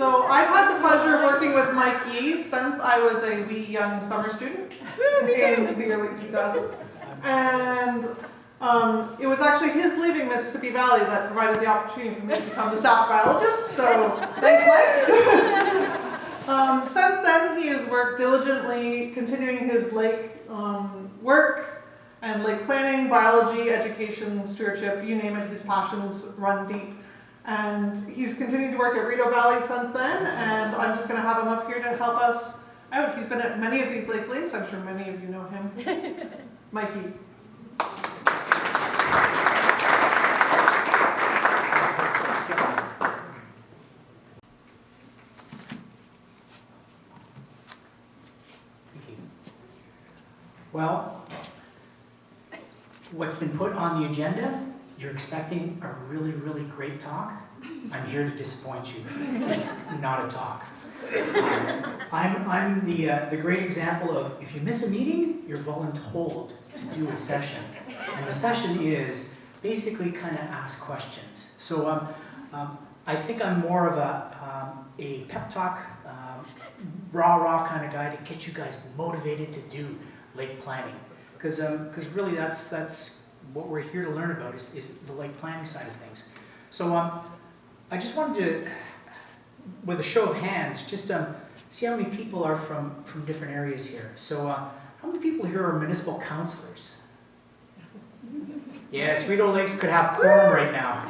So I've had the pleasure of working with Mike Yee since I was a wee young summer student in the early 2000s. And it was actually his leaving Mississippi Valley that provided the opportunity for me to become the staff biologist. So thanks, Mike. Since then, he has worked diligently, continuing his lake work and lake planning, biology, education, stewardship, you name it, his passions run deep. And he's continued to work at Rideau Valley since then, and I'm just going to have him up here to help us out. He's been at many of these lake links. I'm sure many of you know him. Mike Yee. Well, what's been put on the agenda, you're expecting a really, really great talk. I'm here to disappoint you. It's not a talk. I'm the great example of if you miss a meeting, you're voluntold to do a session. And the session is basically kind of ask questions. So I think I'm more of a pep talk, rah kind of guy to get you guys motivated to do lake planning, because really that's what we're here to learn about is the lake planning side of things. So I just wanted to, with a show of hands, just see how many people are from different areas here. So how many people here are municipal councilors? Yes, Rideau Lakes could have quorum right now.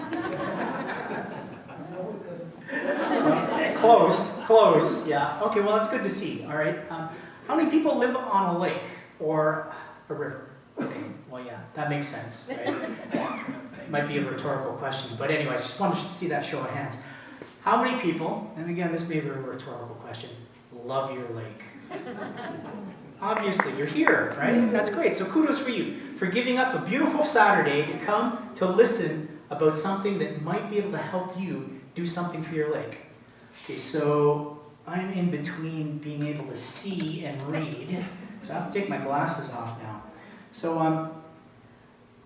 Close, yeah. Okay, well that's good to see, all right. How many people live on a lake or a river? Okay, well yeah, that makes sense, right? It might be a rhetorical question, but anyways, just wanted to see that show of hands. How many people, and again this may be a rhetorical question, love your lake? Obviously, you're here, right? That's great, so kudos for you for giving up a beautiful Saturday to come to listen about something that might be able to help you do something for your lake. Okay, so I'm in between being able to see and read, so I have to take my glasses off now. So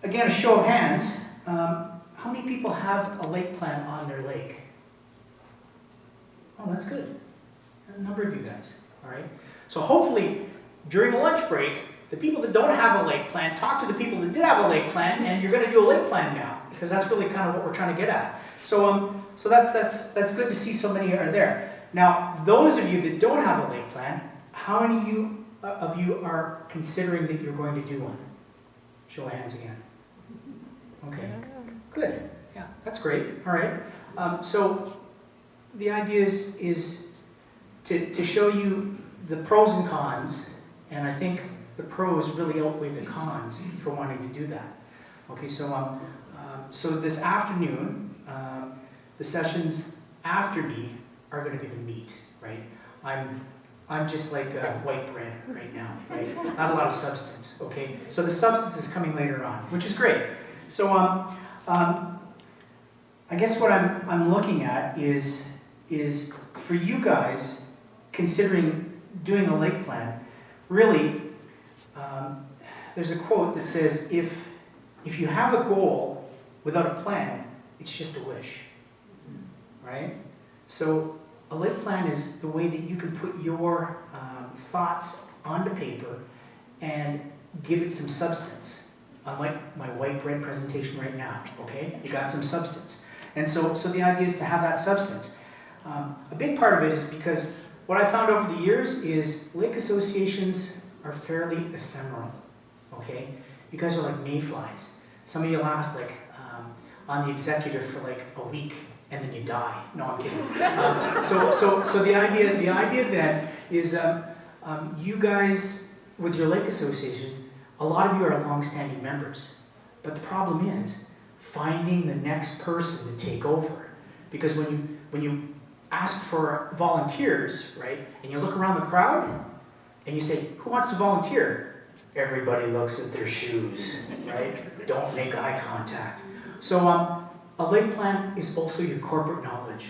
again, a show of hands, how many people have a lake plan on their lake? Oh, that's good. A number of you guys, all right? So hopefully, during the lunch break, the people that don't have a lake plan, talk to the people that did have a lake plan, and you're going to do a lake plan now, because that's really kind of what we're trying to get at. So that's good to see so many are there. Now, those of you that don't have a lake plan, how many of you are considering that you're going to do one? Show of hands again. Okay, good. Yeah, that's great. All right. So the idea is to show you the pros and cons, and I think the pros really outweigh the cons for wanting to do that. Okay, so so this afternoon, the sessions after me are going to be the meat, right? I'm just like white bread right now, right? Not a lot of substance, okay? So the substance is coming later on, which is great. So I guess what I'm looking at is for you guys, considering doing a lake plan, really, there's a quote that says, if you have a goal without a plan, it's just a wish, right? So a lake plan is the way that you can put your thoughts onto paper and give it some substance. Unlike my white bread presentation right now, okay? You got some substance. And so the idea is to have that substance. A big part of it is because what I found over the years is lake associations are fairly ephemeral, okay? You guys are like mayflies. Some of you last like on the executive for like a week and then you die. No, I'm kidding. So the idea then is you guys with your lake associations, a lot of you are long-standing members, but the problem is finding the next person to take over. Because when you ask for volunteers, right, and you look around the crowd and you say, who wants to volunteer? Everybody looks at their shoes, right? Don't make eye contact. So a lake plan is also your corporate knowledge,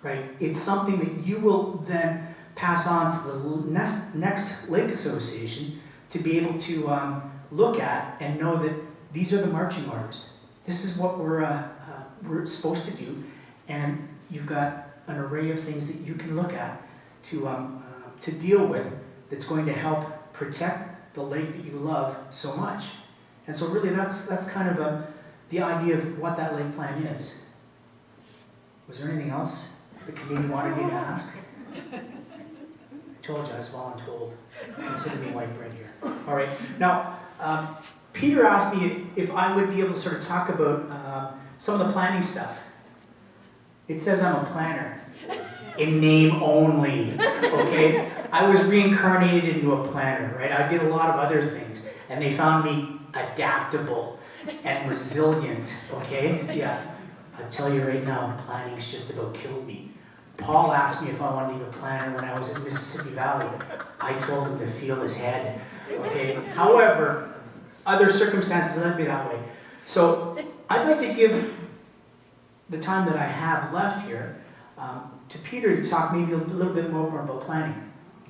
right? It's something that you will then pass on to the next lake association to be able to look at and know that these are the marching orders. This is what we're supposed to do, and you've got an array of things that you can look at to deal with that's going to help protect the lake that you love so much. And so really that's kind of the idea of what that lake plan is. Was there anything else the committee wanted me to ask? I told you I was voluntold. Consider me white bread here. All right. Now, Peter asked me if I would be able to sort of talk about some of the planning stuff. It says I'm a planner. In name only, okay? I was reincarnated into a planner, right? I did a lot of other things, and they found me adaptable and resilient, okay? Yeah, I'll tell you right now, planning's just about killed me. Paul asked me if I wanted to be a planner when I was in Mississippi Valley. I told him to feel his head, okay? However, other circumstances led me that way. So I'd like to give the time that I have left here to Peter to talk maybe a little bit more about planning.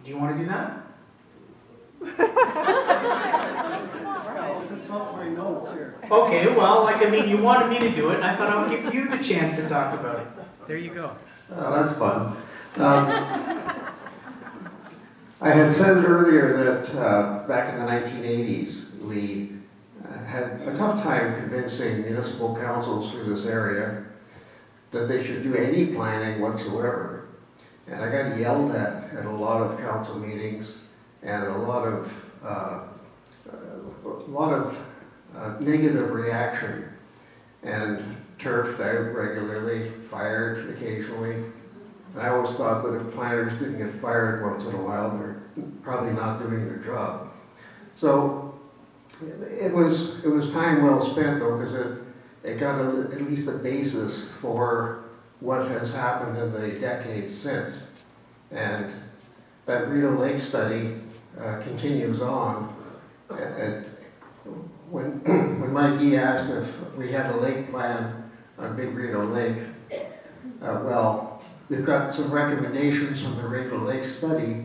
Do you want to do that? It's not my notes here. Okay, well, you wanted me to do it, and I thought I would give you the chance to talk about it. There you go. That's fun. I had said earlier that back in the 1980s, we had a tough time convincing municipal councils through this area that they should do any planning whatsoever. And I got yelled at a lot of council meetings and a lot of negative reaction, and turfed out regularly, fired occasionally. And I always thought that if planners didn't get fired once in a while, they're probably not doing their job. So it was time well spent, though, because it got at least a basis for what has happened in the decades since. And that Rideau Lake study continues on. When Mike Yee asked if we had a lake plan on Big Rideau Lake, well, we've got some recommendations from the Rideau Lake study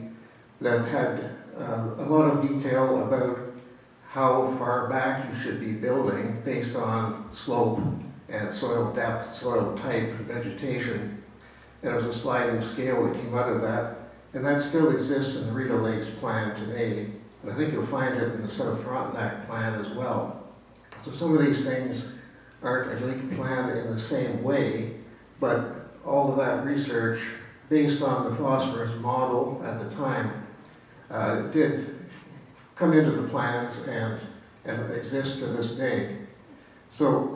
that had a lot of detail about how far back you should be building based on slope and soil depth, soil type, vegetation. And it was a sliding scale that came out of that. And that still exists in the Rideau Lakes plan today. And I think you'll find it in the South Frontenac plan as well. So some of these things aren't a lake plan in the same way, but all of that research based on the phosphorus model at the time did come into the plans and exist to this day. So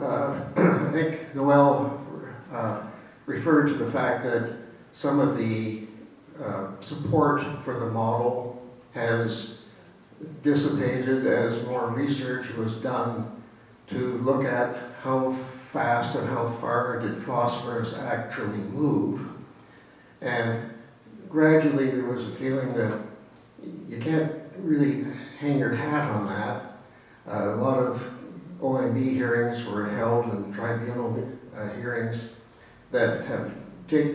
I think Noel referred to the fact that some of the support for the model has dissipated as more research was done to look at how fast and how far did phosphorus actually move. And gradually there was a feeling that you can't really hang your hat on that. A lot of OMB hearings were held and tribunal hearings that have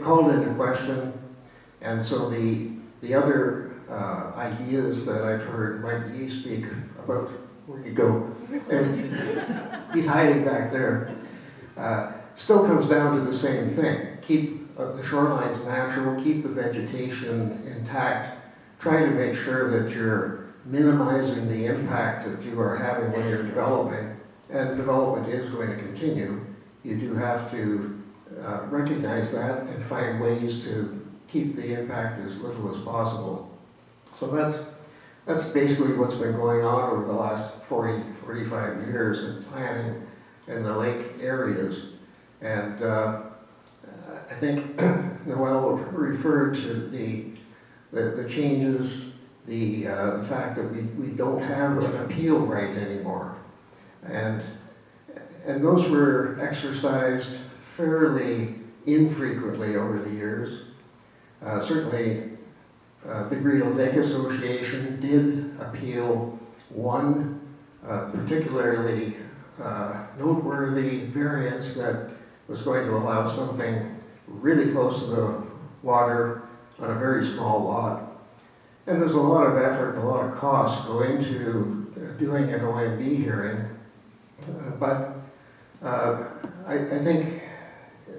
called into question. And so the other ideas that I've heard Mike Yee speak about, where'd he go? He's hiding back there. Still comes down to the same thing. Keep the shorelines natural, keep the vegetation intact, try to make sure that you're minimizing the impact that you are having when you're developing. And development is going to continue. You do have to recognize that and find ways to keep the impact as little as possible. So that's basically what's been going on over the last 45 years in planning in the lake areas. And I think Noel referred to the changes, the fact that we don't have an appeal right anymore. And those were exercised fairly infrequently over the years. Certainly, the Rideau Lake Association did appeal one particularly noteworthy variance that was going to allow something really close to the water on a very small lot. And there's a lot of effort and a lot of cost go into doing an OMB hearing. But I think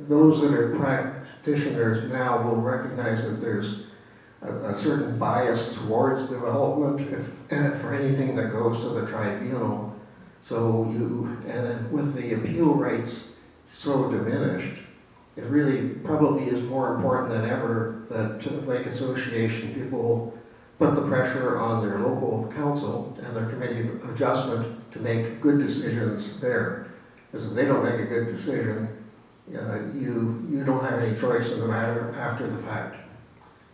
those that are petitioners now will recognize that there's a certain bias towards development and for anything that goes to the tribunal. So and then with the appeal rights so diminished, it really probably is more important than ever that Lake Association people put the pressure on their local council and their committee of adjustment to make good decisions there. Because if they don't make a good decision, you don't have any choice in the matter after the fact.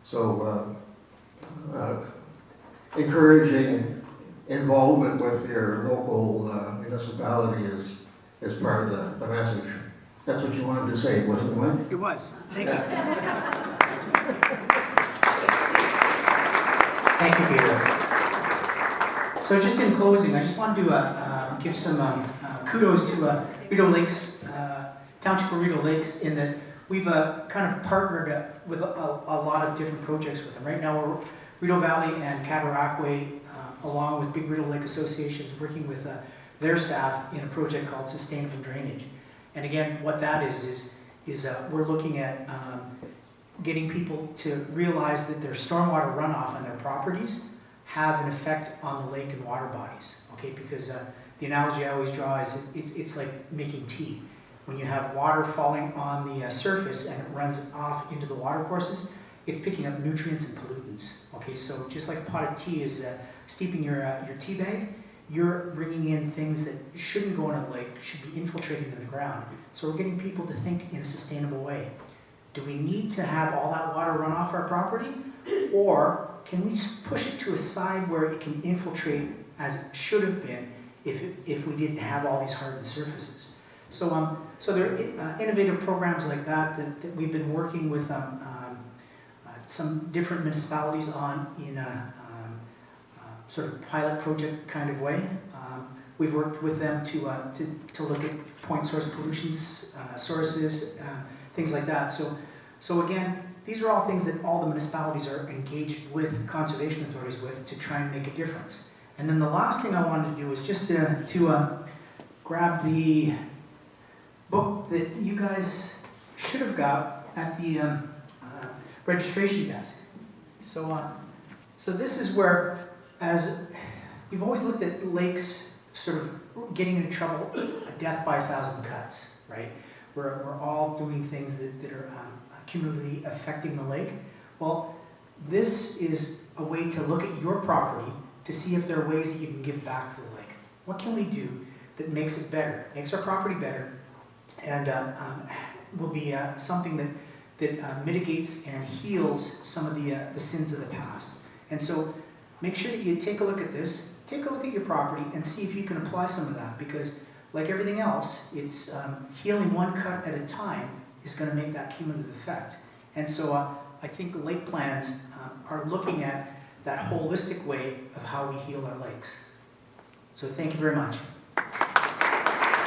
So encouraging involvement with your local municipality is part of the message. That's what you wanted to say, wasn't it, Mike? It was. Thank you. Thank you, Peter. So just in closing, I just wanted to give some kudos to Rideau Lakes, Township of Rideau Lakes, in that we've kind of partnered with a lot of different projects with them. Right now, we're Rideau Valley and Cataraqui, along with Big Rideau Lake Associations, working with their staff in a project called Sustainable Drainage. And again, what that is we're looking at getting people to realize that their stormwater runoff on their properties have an effect on the lake and water bodies. Okay, because the analogy I always draw is it's like making tea. When you have water falling on the surface and it runs off into the water courses, it's picking up nutrients and pollutants. Okay, so just like a pot of tea is steeping your tea bag, you're bringing in things that shouldn't go in a lake, should be infiltrating into the ground. So we're getting people to think in a sustainable way. Do we need to have all that water run off our property? Or can we push it to a side where it can infiltrate as it should have been if we didn't have all these hardened surfaces? So there are innovative programs like that we've been working with some different municipalities on in a sort of pilot project kind of way. We've worked with them to look at point source pollution sources, things like that. So again, these are all things that all the municipalities are engaged with conservation authorities with to try and make a difference. And then the last thing I wanted to do is just to grab the book that you guys should have got at the registration desk. So this is where, as we've always looked at lakes sort of getting into trouble, a death by 1,000 cuts, right? We're all doing things that are cumulatively affecting the lake. Well, this is a way to look at your property to see if there are ways that you can give back to the lake. What can we do that makes it better, makes our property better, and will be something that mitigates and heals some of the sins of the past. And so make sure that you take a look at this, take a look at your property, and see if you can apply some of that, because like everything else, it's healing one cut at a time is going to make that cumulative effect. And so I think the lake plans are looking at that holistic way of how we heal our lakes. So thank you very much.